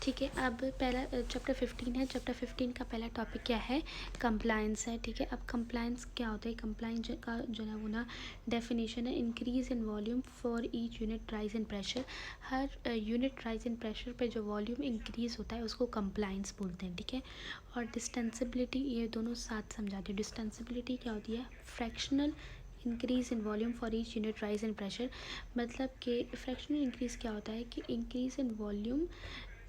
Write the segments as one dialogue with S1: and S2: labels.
S1: ठीक है। अब पहला चैप्टर 15 है। चैप्टर 15 का पहला टॉपिक क्या है? कंप्लायंस है। ठीक है। अब कंप्लायंस क्या होता है? कंप्लायंस का जो है वो ना डेफिनेशन है, increase in volume for each unit rise in pressure. Her unit rise in pressure पे जो वॉल्यूम इंक्रीज होता है उसको कंप्लायंस बोलते हैं। ठीक है। और डिस्टेंसिबिलिटी, ये दोनों साथ समझाते हैं। डिस्टेंसिबिलिटी क्या होती है? Fractional increase in volume for each unit rise in pressure. मतलब कि फ्रैक्शनल इंक्रीज क्या होता है कि इंक्रीज इन वॉल्यूम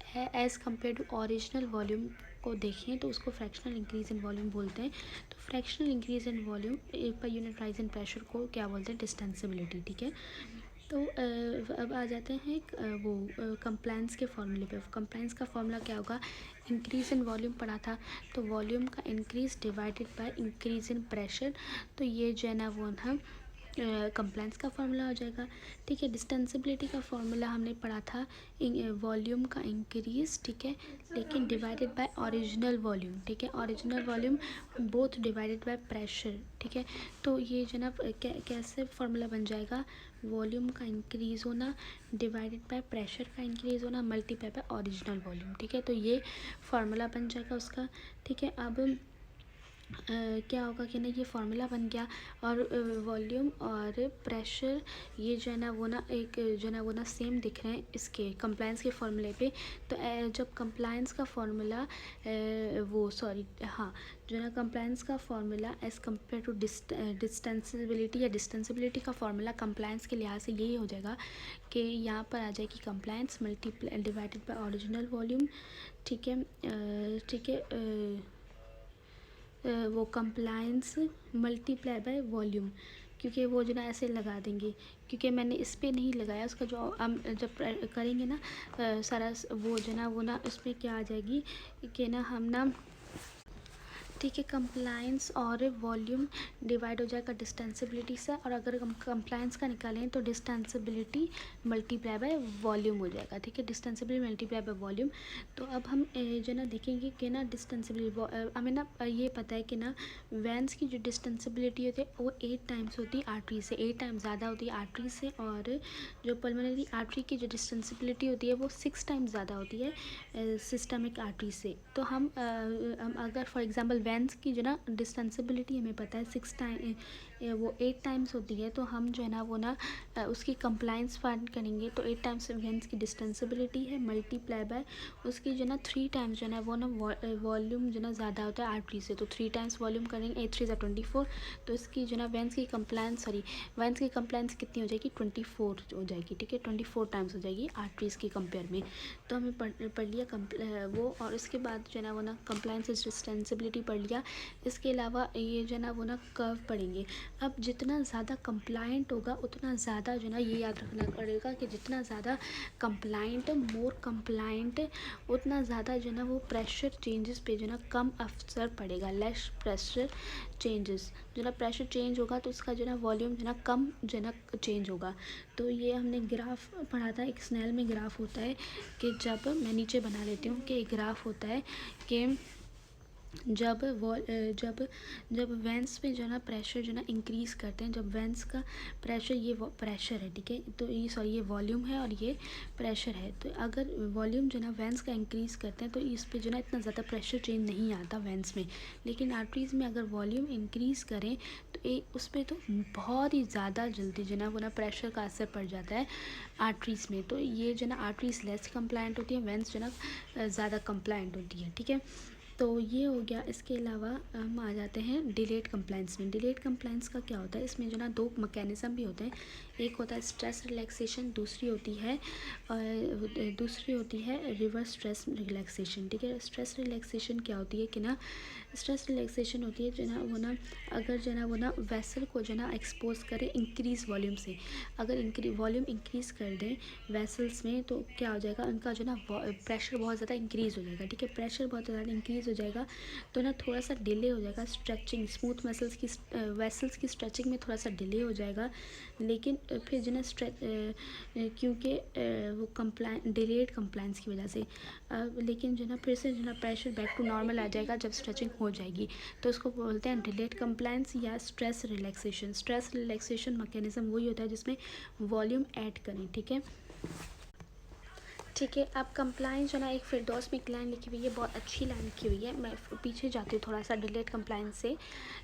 S1: है as compared to original volume को देखें तो उसको फ्रैक्शनल इंक्रीज इन वॉल्यूम बोलते हैं। तो fractional increase in volume per unit rise in pressure को क्या बोलते हैं? डिस्टेंसिबिलिटी। ठीक है। तो अब आ जाते हैं वो कंप्लायंस के फॉर्मूले पे। कंप्लायंस का फॉर्मूला क्या होगा? इंक्रीज इन वॉल्यूम पढ़ा था, तो वॉल्यूम का increase divided by increase in pressure. तो ये जो है ना वो ना कंप्लायंस का फॉर्मूला हो जाएगा। ठीक है। डिस्टेंसिबिलिटी का फॉर्मूला हमने पढ़ा था, वॉल्यूम का इंक्रीज, ठीक है, लेकिन डिवाइडेड बाय ओरिजिनल वॉल्यूम। ठीक है। Original volume both divided by pressure. ठीक है। तो ये जो ना कैसे फॉर्मूला बन जाएगा? वॉल्यूम का इंक्रीज होना डिवाइडेड बाय प्रेशर का इंक्रीज होना मल्टीप्लाई बाय ओरिजिनल वॉल्यूम। ठीक है। तो ये फार्मूला बन जाएगा उसका। ठीक है। अब क्या होगा कि ना ये फार्मूला बन गया और वॉल्यूम और प्रेशर ये जो है ना वो ना एक जो है ना वो ना सेम दिख रहे हैं इसके कंप्लायंस के फार्मूले पे। तो जब कंप्लायंस का फार्मूला वो सॉरी हाँ जो है ना कंप्लायंस का फार्मूला एज़ कम्पेयर टू डिस्टेंसिबिलिटी या डिस्टेंसिबिलिटी का फार्मूला कंप्लायंस के लिहाज से यही हो जाएगा कि यहाँ पर आ जाएगी compliance multiply divided by original volume. ठीक है। ठीक है। वो कंप्लायंस मल्टीप्लाई बाय वॉल्यूम, क्योंकि वो जो ना ऐसे लगा देंगे, क्योंकि मैंने इस पर नहीं लगाया। उसका जो हम जब करेंगे ना सारा वो जो ना वो ना उस पर क्या आ जाएगी कि ना हम ना, ठीक है, कंप्लायंस और वॉल्यूम डिवाइड हो जाएगा डिस्टेंसिबिलिटी से। और अगर हम कंप्लायंस का निकालें तो डिस्टेंसिबिलिटी मल्टीप्लाई बाय वॉल्यूम हो जाएगा। ठीक है। डिस्टेंसिबिलिटी मल्टीप्लाई बाय वॉल्यूम। तो अब हम जो ना देखेंगे कि ना डिस्टेंसिबिलिटी हमें ना ये पता है कि ना वेंस की जो डिस्टेंसिबिलिटी होती है वो 8 टाइम्स होती है आर्टरी से, 8 टाइम्स ज़्यादा होती है आर्टरी से। और जो पल्मोनरी आर्टरी की जो डिस्टेंसिबिलिटी होती है वो 6 टाइम्स ज़्यादा होती है सिस्टमिक आर्टरी से। तो हम अगर फॉर एग्जांपल वेंस की जो ना डिस्टेंसिबिलिटी हमें पता है 6 टाइम वो 8 टाइम्स होती है, तो हम जो है ना वो ना उसकी कंप्लायंस फाइंड करेंगे। तो 8 टाइम्स वेंस की डिस्टेंसिबिलिटी है मल्टीप्लाई बाय उसकी जो ना 3 टाइम्स जो है ना वो ना वॉल्यूम जो ना ज़्यादा होता है आर्टरी से। तो 3 टाइम्स वॉल्यूम करेंगे, 8 3 24। तो इसकी जो ना वेंस की कंप्लायंस कितनी हो जाएगी? 24 हो जाएगी। ठीक है। 24 टाइम्स हो जाएगी आर्टरीज की कंपेयर में। तो हमें पढ़ लिया वो, और उसके बाद जो है ना वो ना कंप्लायंस डिस्टेंसिबिलिटी पढ़ लिया। इसके अलावा ये जो है ना वो ना कर्व पढ़ेंगे। अब जितना ज़्यादा कंप्लायंट होगा उतना ज़्यादा जो है ना ये याद रखना पड़ेगा कि जितना ज़्यादा कंप्लायंट, मोर कंप्लायंट, उतना ज़्यादा जो है ना वो प्रेशर चेंजेस पे जो है ना कम असर पड़ेगा। लेस प्रेशर चेंजेस, जो ना प्रेशर चेंज होगा तो उसका जो है ना वॉल्यूम जो है ना कम जो है ना चेंज होगा। तो ये हमने ग्राफ पढ़ा था। एक स्नेल में ग्राफ होता है कि जब मैं नीचे बना लेती हूँ कि एक ग्राफ होता है कि जब जब वेंस में जो है ना प्रेशर जो है ना इंक्रीज़ करते हैं, जब वेंस का प्रेशर, ये प्रेशर है, ठीक है, तो ये सॉरी ये वॉल्यूम है और ये प्रेशर है। तो अगर वॉल्यूम जो है ना वेंस का इंक्रीज़ करते हैं तो इस पे जो है ना इतना ज़्यादा प्रेशर चेंज नहीं आता वेंस में। लेकिन आर्टरीज़ में अगर वॉल्यूम इंक्रीज़ करें तो उस पर तो बहुत ही ज़्यादा जल्दी जो है ना वो ना प्रेशर का असर पड़ जाता है आर्टरीज़ में। तो ये जो है ना आर्टरीज़ लेस कंप्लायंट होती है, वेंस जो है ना ज़्यादा कंप्लायंट होती है। ठीक है। तो ये हो गया। इसके अलावा हम आ जाते हैं डिलेड कंप्लायंस में। डिलेड कंप्लायंस का क्या होता है? इसमें जो ना 2 मैकेनिज़्म भी होते हैं। एक होता है स्ट्रेस रिलैक्सेशन, दूसरी होती है रिवर्स स्ट्रेस रिलैक्सेशन। ठीक है। स्ट्रेस रिलैक्सेशन क्या होती है कि ना, स्ट्रेस रिलैक्सेशन होती है जो ना वो ना अगर जो ना वो ना वेसल को जो ना एक्सपोज करें इंक्रीज़ वॉल्यूम से। अगर वॉल्यूम इंक्रीज़ कर दें वेसल्स में तो क्या हो जाएगा, उनका जो ना प्रेशर बहुत ज़्यादा इंक्रीज़ हो जाएगा। ठीक है। प्रेशर बहुत ज़्यादा इंक्रीज़ हो जाएगा तो ना थोड़ा सा डिले हो जाएगा स्ट्रेचिंग, स्मूथ मसल्स की वेसल्स की स्ट्रेचिंग में थोड़ा सा डिले हो जाएगा। लेकिन फिर जो ना क्योंकि वो डिलेड कंप्लायंस की वजह से लेकिन जो ना फिर से जो ना प्रेशर बैक टू नॉर्मल आ जाएगा जब स्ट्रेचिंग हो जाएगी। तो उसको बोलते हैं डिलेड कंप्लायंस या stress relaxation. Stress relaxation mechanism वही होता है जिसमें वॉल्यूम ऐड करें। ठीक है। ठीक है। अब कंप्लाइंस जो ना एक फिरदौस में एक लाइन लिखी हुई है, बहुत अच्छी लाइन लिखी हुई है। मैं पीछे जाती हूँ थोड़ा सा डिलेट कंप्लाइंस से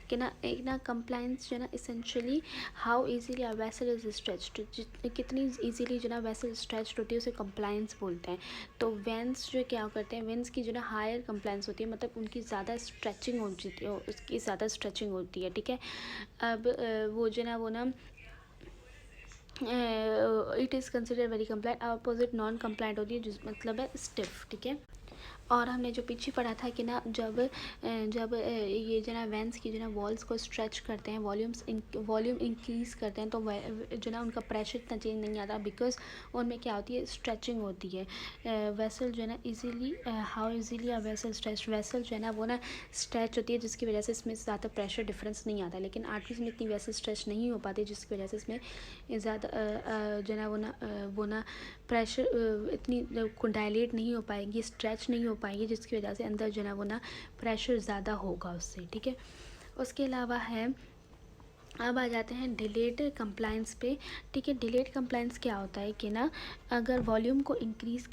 S1: कि ना एक ना कंप्लाइंस जो ना essentially how easily a vessel is stretched, कितनी इजीली जो ना वेसल स्ट्रेच्ड होती है उसे कंप्लाइंस बोलते हैं। तो वेंस जो क्या करते हैं, वेंस की जो ना हायर कंप्लाइंस होती है, मतलब उनकी ज़्यादा स्ट्रेचिंग होती है, उसकी ज़्यादा स्ट्रेचिंग होती है। ठीक है। अब वो जो ना वो ना it is consider very compliant, opposite non compliant होती है, जिस मतलब है स्टिफ। ठीक है। और हमने जो पीछे पढ़ा था कि ना जब ये जो ना वेंस की जो ना वॉल्स को स्ट्रेच करते हैं, वॉल्यूम इंक्रीज़ करते हैं, तो जो ना उनका प्रेशर इतना चेंज नहीं आता, बिकॉज उनमें क्या होती है, स्ट्रेचिंग होती है। वेसल जो है ना easily, how easily a vessel stretch, vessel जो है ना वो ना स्ट्रेच होती है, जिसकी वजह से इसमें ज़्यादा प्रेशर डिफरेंस नहीं आता। लेकिन आर्टरीज में इतनी वैसे स्ट्रेच नहीं हो पाती, जिसकी वजह से इसमें ज़्यादा जो है ना वो ना प्रेशर इतनी डायलेट नहीं हो पाएंगी, स्ट्रेच नहीं हो पाएंगी, जिसकी वजह से अंदर जो है ना वो ना प्रेशर ज़्यादा होगा उससे। ठीक है। उसके अलावा है, अब आ जाते हैं डिलेड कंप्लाइंस पे। ठीक है। डिलेड कंप्लाइंस क्या होता है कि ना अगर वॉल्यूम को इंक्रीज़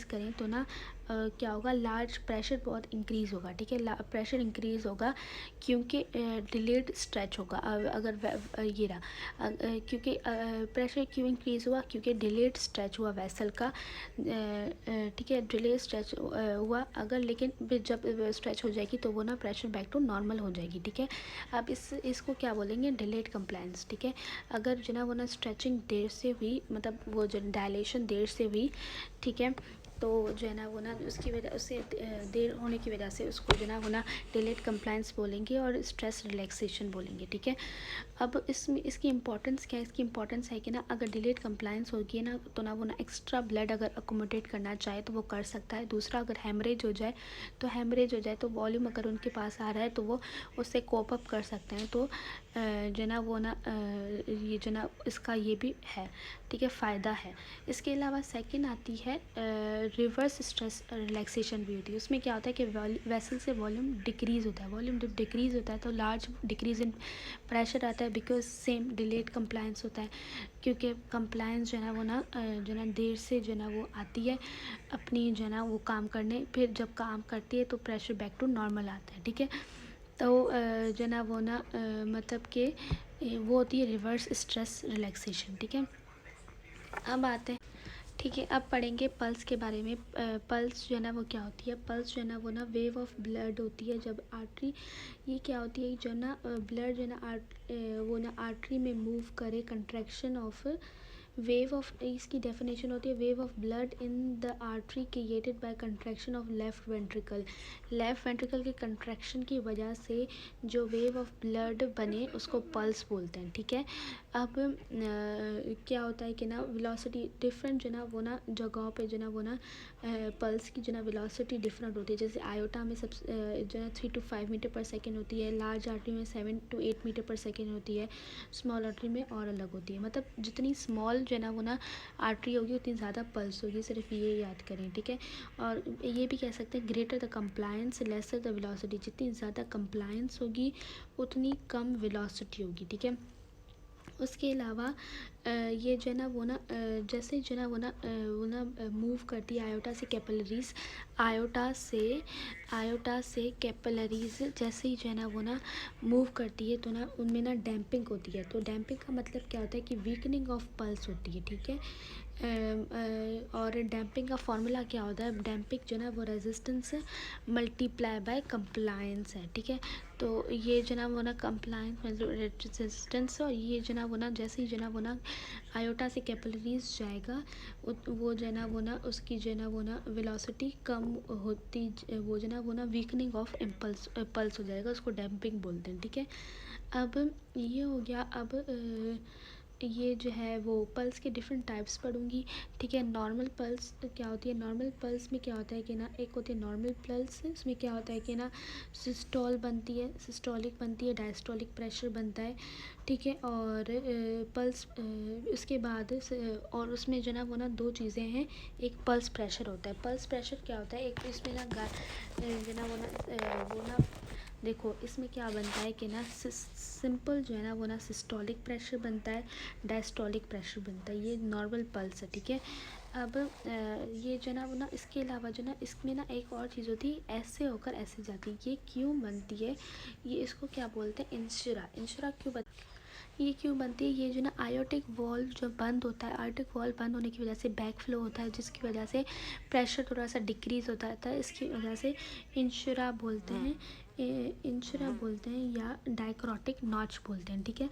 S1: करें तो ना क्या होगा, लार्ज प्रेशर बहुत इंक्रीज़ होगा। ठीक है। प्रेशर इंक्रीज़ होगा क्योंकि डिलेड स्ट्रेच होगा। अगर ये रहा, क्योंकि प्रेशर क्यों इंक्रीज़ हुआ, क्योंकि डिलेड स्ट्रेच हुआ वेसल का। ठीक है। डिलेड स्ट्रेच हुआ अगर, लेकिन जब स्ट्रेच हो जाएगी तो वो ना प्रेशर बैक टू नॉर्मल हो जाएगी। ठीक है। अब इसको क्या बोलेंगे, डिलेड कंप्लाइंस। ठीक है। अगर जो ना वो ना स्ट्रेचिंग देर से हुई, मतलब वो जो डायलेशन देर से हुई, ठीक है, तो जो है ना वो ना उसकी वजह उससे देर होने की वजह से उसको जो ना वो ना डिलेड कंप्लाइंस बोलेंगे और स्ट्रेस रिलैक्सेशन बोलेंगे। ठीक है। अब इसमें इसकी इंपॉर्टेंस क्या है, इसकी इंपॉर्टेंस है कि ना अगर डिलेड कंप्लाइंस होगी ना, तो ना वो ना एक्स्ट्रा ब्लड अगर अकोमोडेट करना चाहे तो वो कर सकता है। दूसरा, अगर हेमरेज हो जाए तो वॉल्यूम अगर उनके पास आ रहा है तो वो उससे कोप अप कर सकते हैं। तो जो ना वो ना ये जो ना इसका ये भी है। ठीक है, फ़ायदा है। इसके अलावा सेकंड आती है रिवर्स स्ट्रेस रिलैक्सेशन भी होती है। उसमें क्या होता है कि वेसल से वॉल्यूम डिक्रीज़ होता है। वॉल्यूम जब डिक्रीज़ होता है तो लार्ज डिक्रीज़ इन प्रेशर आता है, बिकॉज सेम डिलेड कंप्लाइंस होता है, क्योंकि कंप्लाइंस जो है ना वो ना जो ना देर से जो ना वो आती है अपनी जो ना वो काम करने, फिर जब काम करती है तो प्रेशर बैक टू नॉर्मल आता है। ठीक है। तो जो ना वो ना मतलब कि वो होती है रिवर्स स्ट्रेस रिलैक्सेशन। ठीक है। अब आते हैं, ठीक है, अब पढ़ेंगे पल्स के बारे में। पल्स जो है ना वो क्या होती है, पल्स जो है ना वो ना वेव ऑफ ब्लड होती है। जब आर्टरी, ये क्या होती है जो ना ब्लड जो ना वो ना आर्टरी में मूव करे, कंट्रैक्शन ऑफ वेव ऑफ, इसकी डेफिनेशन होती है wave of blood in the artery created by contraction of left ventricle. Left ventricle के कंट्रैक्शन की वजह से जो वेव ऑफ ब्लड बने उसको पल्स बोलते हैं। ठीक है। अब क्या होता है कि ना वेलोसिटी डिफरेंट जो ना वो ना जगहों पे जो ना वो ना पल्स की जो ना वेलोसिटी डिफरेंट होती है। जैसे आयोटा में सब जो है 3 to 5 मीटर पर सेकेंड होती है, लार्ज आर्टरी में 7 to 8 मीटर पर सेकेंड होती है, स्मॉल आर्टरी में और अलग होती है। मतलब जितनी स्मॉल जो है ना वो ना आर्टरी होगी उतनी ज़्यादा पल्स होगी, सिर्फ ये याद करें। ठीक है। और ये भी कह सकते हैं greater the compliance lesser the velocity, जितनी ज़्यादा कंप्लायंस होगी उतनी कम वेलोसिटी होगी। ठीक है। उसके अलावा ये जो है ना वो ना जैसे जो है ना वो ना मूव करती है आयोटा से कैपिलरीज, आयोटा से कैपिलरीज जैसे ही जो है ना वो ना मूव करती है तो ना उनमें ना डैम्पिंग होती है। तो डैम्पिंग का मतलब क्या होता है कि वीकनिंग ऑफ पल्स होती है। ठीक है। और डैम्पिंग का फॉर्मूला क्या होता है, डैम्पिंग जो ना वो रेजिस्टेंस मल्टीप्लाई बाय कंप्लायंस है। ठीक है। तो ये जो ना वो ना कंप्लायंस मतलब रेजिस्टेंस, और ये जो ना वो ना जैसे ही जो ना वो ना आयोटा से कैपिलरीज जाएगा वो जो ना वो ना उसकी जो ना वो ना वेलोसिटी कम होती, वो जो ना वो ना वीकनिंग ऑफ इम्पल्स पल्स हो जाएगा, उसको डैम्पिंग बोलते हैं। ठीक है। अब ये हो गया। अब ये जो है वो पल्स के डिफरेंट टाइप्स पढ़ूंगी। ठीक है। नॉर्मल पल्स क्या होती है, नॉर्मल पल्स में क्या होता है कि ना एक होती है नॉर्मल पल्स, उसमें क्या होता है कि ना सिस्टोलिक बनती है, डायस्टोलिक प्रेशर बनता है। ठीक है। और पल्स उसके बाद और उसमें जो ना वो ना दो चीज़ें हैं, एक पल्स प्रेशर होता है। पल्स प्रेशर क्या होता है, एक इसमें ना जो ना वो ना देखो इसमें क्या बनता है कि ना सिंपल जो है ना वो ना सिस्टोलिक प्रेशर बनता है, डायस्टोलिक प्रेशर बनता है, ये नॉर्मल पल्स है। ठीक है। अब ये जो ना वो ना इसके अलावा जो ना इसमें ना एक और चीज़ होती है, ऐसे होकर ऐसे जाती है, ये क्यों बनती है, ये इसको क्या बोलते हैं, इंशुरा। इंशुरा ये क्यों बनती है, ये जो ना आयोटिक वॉल्व जो बंद होता है, आयोटिक वॉल्व बंद होने की वजह से बैक फ्लो होता है, जिसकी वजह से प्रेशर थोड़ा सा डिक्रीज होता है, इसकी वजह से इंशुरा बोलते हैं, इंशुरा बोलते हैं या डायक्रोटिक नॉच बोलते हैं, ठीक है।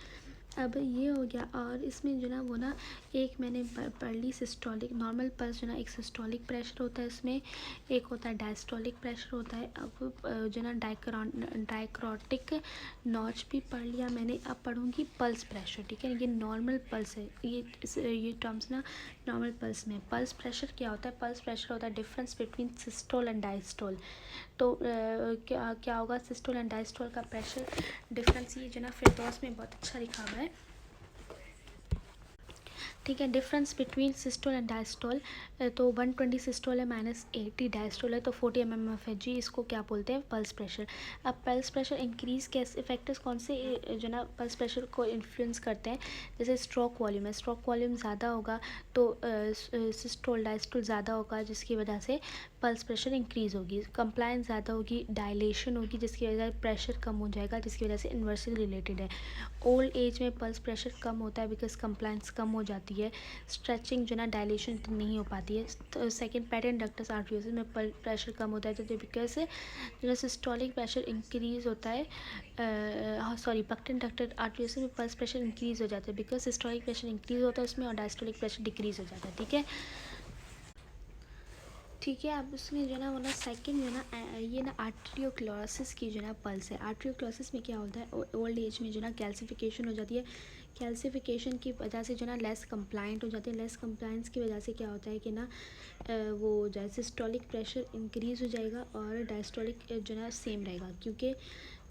S1: अब ये हो गया। और इसमें जो ना वो ना एक मैंने पढ़ ली सिस्टोलिक नॉर्मल पल्स, जो ना एक सिस्टोलिक प्रेशर होता है इसमें, एक होता है डायस्टोलिक प्रेशर होता है। अब जो ना डायक्रोटिक नॉच भी पढ़ लिया मैंने, अब पढ़ूंगी पल्स प्रेशर, ठीक है। ये नॉर्मल पल्स है, ये टर्म्स ना नॉर्मल पल्स में। पल्स प्रेशर क्या होता है, पल्स प्रेशर होता है difference between systole and diastole. तो क्या क्या होगा, सिस्टोल एंड डायस्टोल का प्रेशर डिफरेंस, ये जो ना फिरदौस में बहुत अच्छा लिखा हुआ है, ठीक है। Difference between systole and diastole, तो 120 सिस्टोल है -80 डायस्टोल है, तो 40 mm है जी, इसको क्या बोलते हैं, पल्स प्रेशर। अब पल्स प्रेशर इंक्रीज कैसे, फैक्टर्स कौन से जो ना पल्स प्रेशर को इन्फ्लुएंस करते हैं, जैसे स्ट्रोक वॉल्यूम है, स्ट्रोक वॉल्यूम ज़्यादा होगा तो सिस्टोल डायस्टोल ज़्यादा होगा, जिसकी वजह से पल्स प्रेशर इंक्रीज़ होगी। कंप्लायंस ज़्यादा होगी, डायलेशन होगी, जिसकी वजह से प्रेशर कम हो जाएगा, जिसकी वजह से इन्वर्सली रिलेटेड है। ओल्ड एज में पल्स प्रेशर कम होता है बिकॉज कंप्लायंस कम हो जाती है, स्ट्रेचिंग जो ना डायलेशन नहीं हो पाती है। तो सेकेंड, पेटेंट डक्टस आर्टरियोसिस में प्रेशर कम होता है, तो बिकॉज जो ना सिस्टोलिक प्रेशर इंक्रीज होता है, सॉरी पेटेंट डक्टर आर्टरियोसिस में पल्स प्रेशर इंक्रीज हो जाता है बिकॉज सिस्टोलिक प्रेशर इंक्रीज होता है उसमें, और डायस्टोलिक प्रेशर डिक्रीज हो जाता है, ठीक है। ठीक है। अब उसमें जो ना वो ना सेकेंड जो ना ये ना आर्ट्रियोक्लोसिस की जो ना पल्स है। आर्ट्रियोक्लोसिस में क्या होता है, ओल्ड एज में जो ना कैल्सिफिकेशन हो जाती है, कैल्सिफिकेशन की वजह से जो ना लेस कंप्लाइंट हो जाती है, लेस कंप्लाइंस की वजह से क्या होता है कि ना वो जो है सिस्टोलिक प्रेशर इंक्रीज़ हो जाएगा और डायस्टोलिक जो ना सेम रहेगा, क्योंकि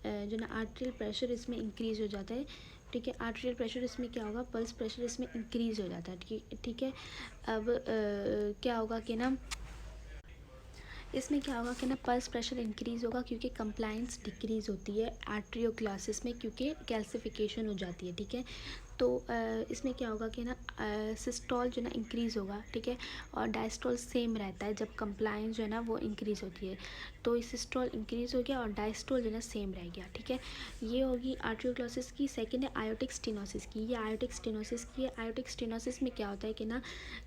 S1: जो ना आर्ट्रियल प्रेशर इसमें इंक्रीज़ हो जाता है, ठीक है। आर्ट्रियल प्रेशर इसमें क्या होगा, पल्स प्रेशर इसमें इंक्रीज़ हो जाता है, ठीक है। अब क्या होगा कि ना इसमें क्या होगा कि ना पल्स प्रेशर इंक्रीज़ होगा, क्योंकि कंप्लाइंस डिक्रीज़ होती है आर्ट्रियोक्लासिस में, क्योंकि कैल्सिफिकेशन हो जाती है, ठीक है। तो इसमें क्या होगा कि ना सिस्टोल जो ना इंक्रीज़ होगा, ठीक है, और डायस्टोल सेम रहता है जब कंप्लाइंस जो है ना वो इंक्रीज़ होती है। तो सिस्टोल इंक्रीज़ हो गया और डायस्टोल जो है ना सेम रह गया, ठीक है। ये होगी आर्ट्रियोक्लोसिस की। सेकंड है आयोटिक स्टेनोसिस की। ये आयोटिक स्टेनोसिस की है। आयोटिक स्टेनोसिस में क्या होता है कि ना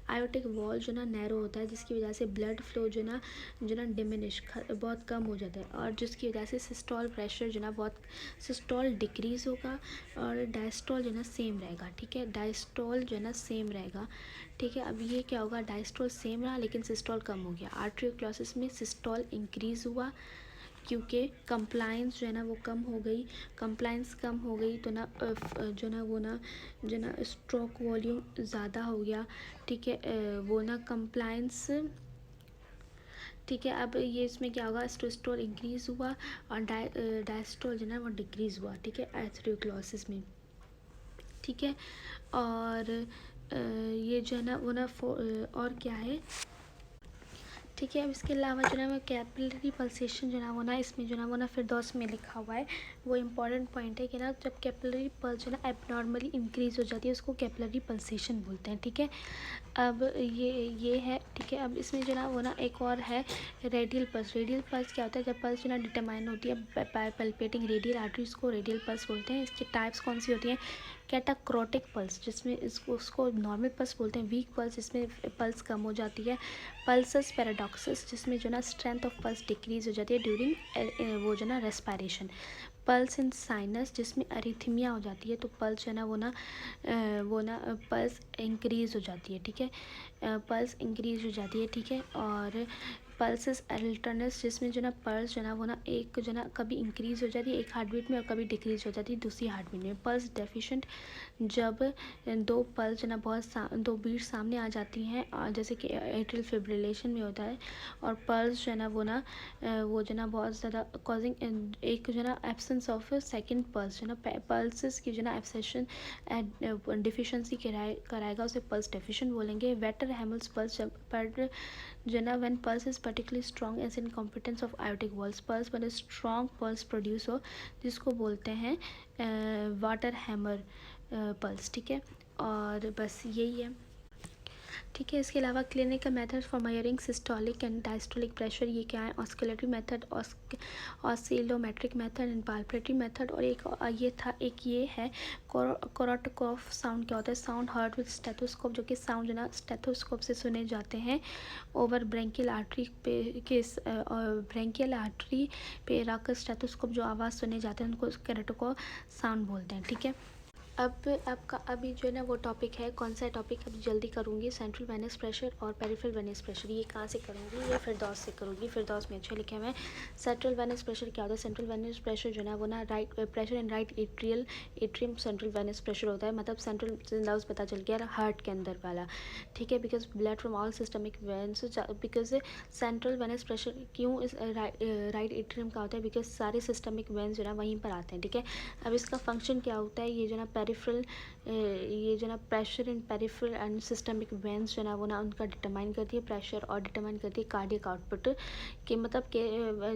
S1: आयोटिक वॉल जो ना नैरो होता है, जिसकी वजह से ब्लड फ्लो जो ना डिमिनिश बहुत कम हो जाता है, और जिसकी वजह से सिस्टोल प्रेशर जो ना बहुत, सिस्टोल डिक्रीज़ होगा और डायस्टोल जो ना सेम रहेगा, ठीक है। डायस्टोल जो है ना सेम रहेगा, ठीक है। अब ये क्या होगा, डायस्टोल सेम रहा लेकिन सिस्टोल कम हो गया। आर्ट्रियोक्लोसिस में सिस्टोल इंक्रीज़ हुआ क्योंकि कंप्लाइंस जो है ना वो कम हो गई, कंप्लाइंस कम हो गई तो ना जो ना वो ना जो ना स्ट्रोक वॉल्यूम ज़्यादा हो गया, ठीक है। वो ना कंप्लाइंस, ठीक है। अब ये इसमें क्या होगा, स्टोल इंक्रीज़ हुआ और डायस्टोल जो है वो डिक्रीज़ हुआ, ठीक है, आर्थ्रियोक्लोसिस में, ठीक है। और ये जो है ना वो ना और क्या है, ठीक है। अब इसके अलावा जो है वो कैपिलरी पल्सेशन जो है वो ना इसमें जो है वो ना फिरदौस में लिखा हुआ है, वो इम्पॉर्टेंट पॉइंट है कि ना जब कैपिलरी पल्स जो है ना एबनॉर्मली इंक्रीज़ हो जाती है उसको कैपिलरी पल्सेशन बोलते हैं, ठीक है। अब ये है, ठीक है। अब इसमें जो ना वो ना एक और है रेडियल पल्स। रेडियल पल्स क्या होता है, जब पल्स जो ना डिटरमाइन होती है पल्पेटिंग रेडियल आर्टरीज को रेडियल पल्स बोलते हैं। इसकी टाइप्स कौन सी होती हैं, कैटाक्रोटिक पल्स जिसमें उसको नॉर्मल पल्स बोलते हैं, वीक पल्स जिसमें पल्स कम हो जाती है, पल्सस पैराडॉक्सस जिसमें जो ना स्ट्रेंथ ऑफ पल्स डिक्रीज हो जाती है ड्यूरिंग वो जो ना रेस्पायरेशन, पल्स इन साइनस जिसमें अरिथमिया हो जाती है, तो पल्स जो है ना वो ना पल्स इंक्रीज़ हो जाती है, ठीक है, पल्स इंक्रीज़ हो जाती है, ठीक है। और पल्सेस अल्टरनेस जिसमें जो ना पल्स जो ना वो ना एक जो ना कभी इंक्रीज़ हो जाती है एक हार्ट बीट में और कभी डिक्रीज़ हो जाती है दूसरी हार्ट बीट में। पल्स डेफिशिएंट जब दो पल्स जो ना दो बीट सामने आ जाती हैं, जैसे कि एट्रियल फिब्रिलेशन में होता है, और पल्स जो है ना वो जो ना बहुत ज़्यादा कॉजिंग एक जो ना एब्सेंस ऑफ सेकंड पल्स जो ना पल्सेस की जो ना एब्सेशन डिफिशेंसी कराएगा, उसे पल्स डेफिशिएंट बोलेंगे। वेटर हेमल्स पल्स पर जो ना when pulse is particularly strong as incompetence of aortic valves, pulse पर स्ट्रॉन्ग पल्स प्रोड्यूस हो जिसको बोलते हैं वाटर हैमर पल्स, ठीक है। और बस यही है। ठीक है। इसके अलावा clinical method for measuring systolic and diastolic pressure ये क्या है, auscultatory method, oscillometric method and palpatory method. और एक ये है कोरोटोकोफ साउंड। क्या होता है, साउंड हर्ड विद स्टेथोस्कोप, जो कि साउंड जो ना स्टेथोस्कोप से सुने जाते हैं ओवर ब्रेंकियल आर्टरी पे रखकर स्टेथोस्कोप जो आवाज़ सुने जाते हैं उनको कोरोटोकोफ साउंड बोलते हैं। ठीक है। अभी जो है ना वो टॉपिक है, कौन सा टॉपिक अब जल्दी करूँगी, सेंट्रल वेनस प्रेशर और पेरिफेरल वेनस प्रेशर। ये कहाँ से करूँगी, ये फिरदौस से करूँगी। फिरदौस में अच्छे लिखे हुए हैं। सेंट्रल वेनस प्रेशर क्या होता है, सेंट्रल वेनस प्रेशर जो है वो ना right pressure in right atrium central venous pressure होता है। मतलब सेंट्रल लव्स पता चल गया हार्ट के अंदर वाला। ठीक है। Because blood from all systemic veins, because central venous pressure क्यों इस राइट एट्रियम का होता है, बिकॉज सारे सिस्टमिक वेन्स जो है वहीं पर आते हैं। ठीक है। अब इसका फंक्शन क्या होता है, ये जो ना पेरिफेरल, ये जो ना pressure in peripheral and systemic veins जो ना वो ना उनका डिटरमाइन करती है प्रेशर, और डिटरमाइन करती है कार्डियक आउटपुट कि मतलब कि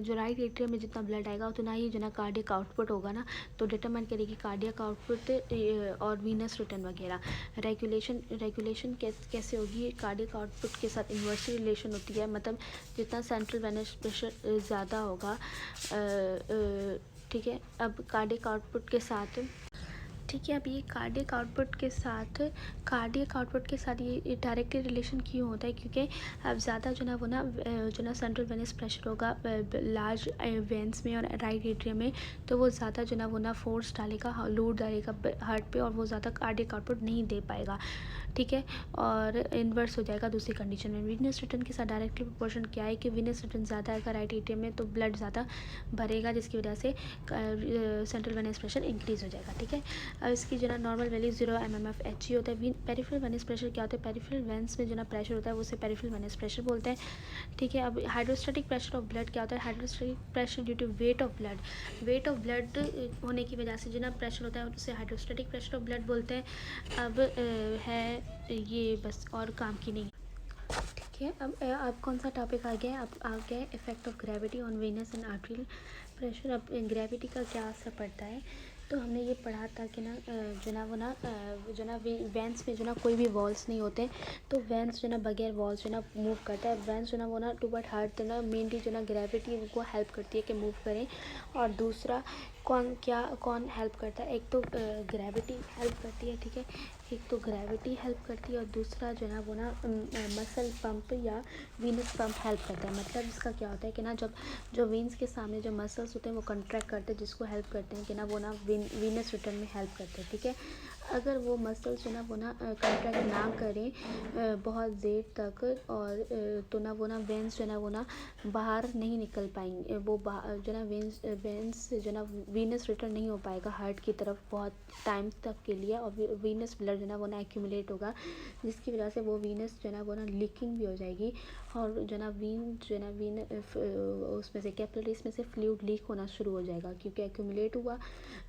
S1: जो राइट एट्रियम में जितना ब्लड आएगा उतना ही जो ना कार्डियक आउटपुट होगा ना, तो डिटरमाइन करेगी कार्डियक आउटपुट और वीनस रिटर्न वगैरह। रेगुलेशन कैसे होगी, कार्डियक आउटपुट के साथ इन्वर्सली रिलेशन होती है। मतलब जितना सेंट्रल वेनस प्रेशर ज़्यादा होगा, ठीक है। अब कार्डियक आउटपुट के साथ, ठीक है। अब ये कार्डियक आउटपुट के साथ ये डायरेक्टली रिलेशन क्यों होता है, क्योंकि अब ज़्यादा जो ना वो ना जो ना सेंट्रल वेनस प्रेशर होगा लार्ज वेंस में और राइट एट्रियम में, तो वो ज़्यादा जो ना वो ना फोर्स डालेगा, लोड डालेगा हार्ट पे, और वो ज़्यादा कार्डियक आउटपुट नहीं दे पाएगा। ठीक है। और इन्वर्स हो जाएगा दूसरी कंडीशन में। वीनस रिटर्न के साथ डायरेक्टली प्रोपोर्शन क्या है कि वीनस रिटर्न ज़्यादा आएगा राइट एट्रियम में, तो ब्लड ज़्यादा भरेगा, जिसकी वजह से सेंट्रल वेनस प्रेशर इंक्रीज़ हो जाएगा। ठीक है। अब इसकी जो ना नॉर्मल वैल्यू 0 mmHg होता है। पेरिफेरल वेनस प्रेशर क्या होता है, पेरिफेरल वेंस में जो ना प्रेशर होता है उसे पेरिफेरल वेनस प्रेशर बोलते हैं। ठीक है। अब हाइड्रोस्टैटिक प्रेशर ऑफ ब्लड क्या होता है, hydrostatic pressure due to weight of blood होने की वजह से जो ना प्रेशर होता है उसे हाइड्रोस्टैटिक प्रेशर ऑफ ब्लड बोलते हैं। अब है ये बस, और काम की नहीं। ठीक है। अब कौन सा टॉपिक आ गया है, अब आ गया है effect of gravity on venous and arterial pressure. अब ग्रेविटी का क्या असर पड़ता है, तो हमने ये पढ़ा था कि ना जो ना वो ना जो ना वेंस में जो ना कोई भी वॉल्स नहीं होते, तो वेंस जो ना बगैर वॉल्स जो ना मूव करता है। वेंस जो ना वो ना टूवर्ड हार्ट जो ना मेनली जो ना ग्रेविटी उनको हेल्प करती है कि मूव करें। और दूसरा कौन हेल्प करता है, एक तो ग्रेविटी हेल्प करती है। ठीक है। एक तो ग्रेविटी हेल्प करती है और दूसरा जो ना वो ना मसल पंप या वीनस पंप हेल्प करता है। मतलब इसका क्या होता है कि ना जब जो वेन्स के सामने जो मसल्स होते हैं वो कंट्रैक्ट करते हैं, जिसको हेल्प करते हैं कि ना वो ना वीनस रिटर्न में हेल्प करते हैं। ठीक है। अगर वो मसल्स जो ना वो ना कंट्रैक्ट ना करें बहुत देर तक, और तो ना वो ना वेन्स जो ना वो ना बाहर नहीं निकल पाएंगे, वो जो ना वेन्स जो ना वीनस रिटर्न नहीं हो पाएगा हार्ट की तरफ बहुत टाइम तक के लिए, और वीनस ब्लड जो ना वो ना एक्यूमुलेट होगा, जिसकी वजह से वो वीनस जो ना वो ना लीकिंग भी हो जाएगी, और जो ना वीन उसमें से कैपिलरीज में से फ्लूइड लीक होना शुरू हो जाएगा, क्योंकि एक्यूमुलेट हुआ।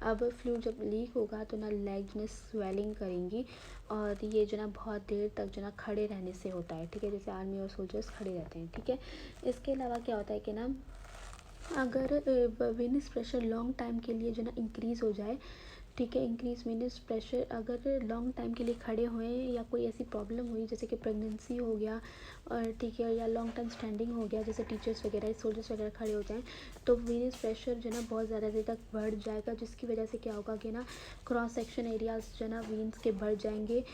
S1: अब फ्लूइड जब लीक होगा तो ना लेग्स में स्वेलिंग करेंगी, और ये जो ना बहुत देर तक जो ना खड़े रहने से होता है। ठीक है। जैसे आर्मी और सोल्जर्स खड़े रहते हैं। ठीक है। इसके अलावा क्या होता है कि ना अगर वेनस प्रेशर लॉन्ग टाइम के लिए जो ना इंक्रीज़ हो जाए, ठीक है, इंक्रीज वेनस प्रेशर अगर लॉन्ग टाइम के लिए खड़े हुए या कोई ऐसी प्रॉब्लम हुई जैसे कि प्रेगनेंसी हो गया, और ठीक है, या लॉन्ग टाइम स्टैंडिंग हो गया, जैसे टीचर्स वगैरह सोल्जर्स वगैरह खड़े हो जाएँ, तो वेनस प्रेशर जो ना बहुत ज़्यादा देर तक बढ़ जाएगा, जिसकी वजह से क्या होगा कि ना क्रॉस सेक्शन एरियाज जो ना वेन्स के बढ़ जाएंगे,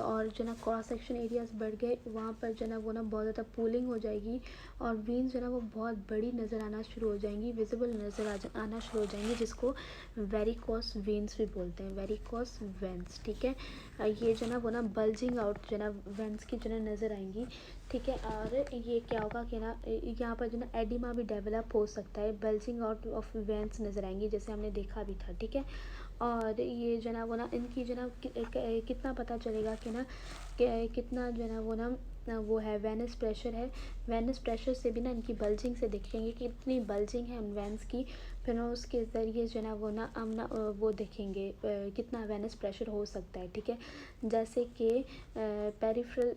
S1: और जो ना क्रॉस सेक्शन एरियाज बढ़ गए वहाँ पर जो ना वो ना बहुत ज़्यादा पूलिंग हो जाएगी, और वेन्स जो ना वो बहुत बड़ी नज़र आना शुरू हो जाएंगी, विजिबल नज़र आना शुरू हो जाएंगी, जिसको वेरिकोस वेन्स भी बोलते हैं, वेरिकोस वेन्स। ठीक है। ये जो ना वो ना बल्जिंग आउट जो ना वेन्स की जो ना नज़र आएंगी। ठीक है। और ये क्या होगा कि ना यहाँ पर जो ना एडिमा भी डेवलप हो सकता है, बल्जिंग आउट ऑफ वेन्स नज़र आएंगी, जैसे हमने देखा भी था। ठीक है। और ये जो ना वो ना इनकी जो ना कितना पता चलेगा कि ना कितना जो ना वो है वेनस प्रेशर है, वेनस प्रेशर से भी ना इनकी बल्जिंग से देखेंगे कि इतनी बल्जिंग है उन वेन्स की, फिर उसके ज़रिए जो ना हम ना वो देखेंगे कितना वेनस प्रेशर हो सकता है। ठीक है। जैसे कि पेरिफेरल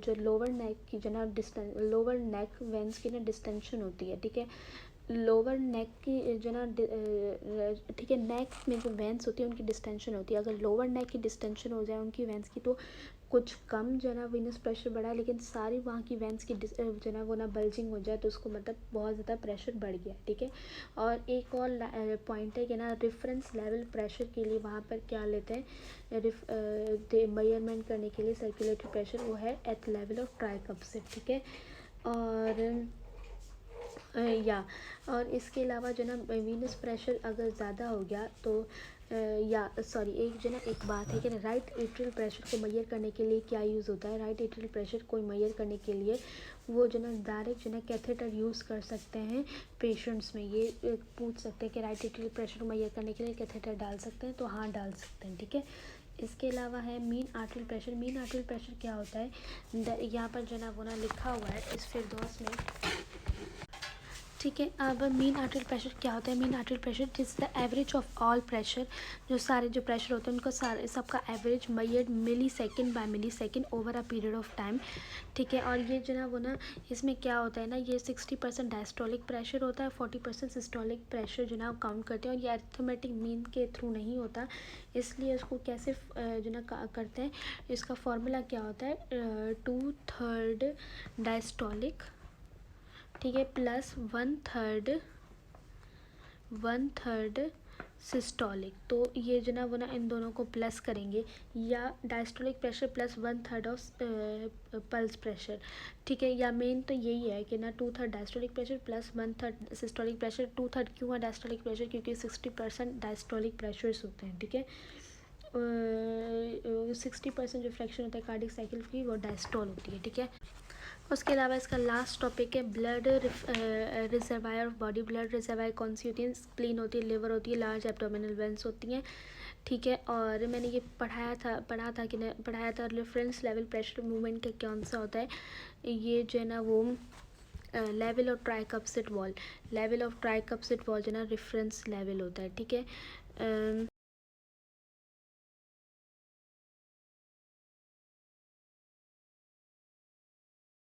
S1: जो लोअर नेक की जो ना लोअर नेक वेन्स की ना डिस्टेंशन होती है। ठीक है। लोअर नेक की जो ना ठीक है, नेक में जो वेंस होती है उनकी डिस्टेंशन होती है, अगर लोअर नेक की डिस्टेंशन हो जाए उनकी वेंस की, तो कुछ कम जो है ना वीनस प्रेशर बढ़ा है, लेकिन सारी वहाँ की वेंस की जो है ना वो ना बल्जिंग हो जाए, तो उसको मतलब बहुत ज़्यादा प्रेशर बढ़ गया, ठीक है। और एक और पॉइंट है कि ना रेफरेंस लेवल प्रेशर के लिए वहाँ पर क्या लेते हैं मेजरमेंट करने के लिए सर्कुलेटरी प्रेशर, वो है एट लेवल ऑफ ट्राइकप्सिट, ठीक है। और या और इसके अलावा जो ना वीनस प्रेशर अगर ज़्यादा हो गया तो या सॉरी एक जो ना एक बात है कि ना राइट एट्रियल प्रेशर को मेजर करने के लिए क्या यूज़ होता है, राइट एट्रियल प्रेशर को मेजर करने के लिए वो जो ना डायरेक्ट जो ना कैथेटर यूज़ कर सकते हैं पेशेंट्स में। ये पूछ सकते हैं कि राइट एट्रियल प्रेशर को मेजर करने के लिए कैथेटर डाल सकते हैं, तो हाँ डाल सकते हैं, ठीक है। इसके अलावा है mean arterial pressure. Mean arterial pressure क्या होता है, यहाँ पर जो ना वो ना लिखा हुआ है इस फिरदौस में, ठीक है। अब मीन आर्टरियल प्रेशर क्या होता है, mean arterial pressure is the average of all pressure, जो सारे जो प्रेशर होते हैं उनका सारे सबका average measured millisecond by millisecond over a period of time, ठीक है। और ये जो ना वो ना इसमें क्या होता है ना, ये 60% डायस्टोलिक प्रेशर होता है, 40% सिस्टोलिक प्रेशर जो ना काउंट करते हैं, और ये अरिथमेटिक मीन के थ्रू नहीं होता, इसलिए इसको कैसे जो ना करते हैं, इसका फॉर्मूला क्या होता है 2/3 डायस्टोलिक, ठीक है, प्लस 1/3 सिस्टोलिक। तो ये जो ना वो ना इन दोनों को प्लस करेंगे, या diastolic pressure plus 1/3 of pulse pressure, ठीक है। या मेन तो यही है कि ना 2/3 diastolic pressure plus 1/3 systolic pressure. 2/3 क्यों है डायस्टोलिक प्रेशर, क्योंकि 60% डायस्टोलिक प्रेशर्स होते हैं, ठीक है। 60% जो फ्रैक्शन होता है कार्डियक साइकिल की वो डायस्टोल होती है, ठीक है। उसके अलावा इसका लास्ट टॉपिक है blood reservoir of body. Blood reservoir कौन सी होती है, स्प्लीन होती है, लिवर होती है, लार्ज एब्डोमिनल वेंस होती हैं, ठीक है। और मैंने ये पढ़ाया था रेफरेंस लेवल प्रेशर मूवमेंट का कौन सा होता है, ये जो है ना वो level of tricuspid wall, level of tricuspid wall जो है ना रेफरेंस लेवल होता है, ठीक है।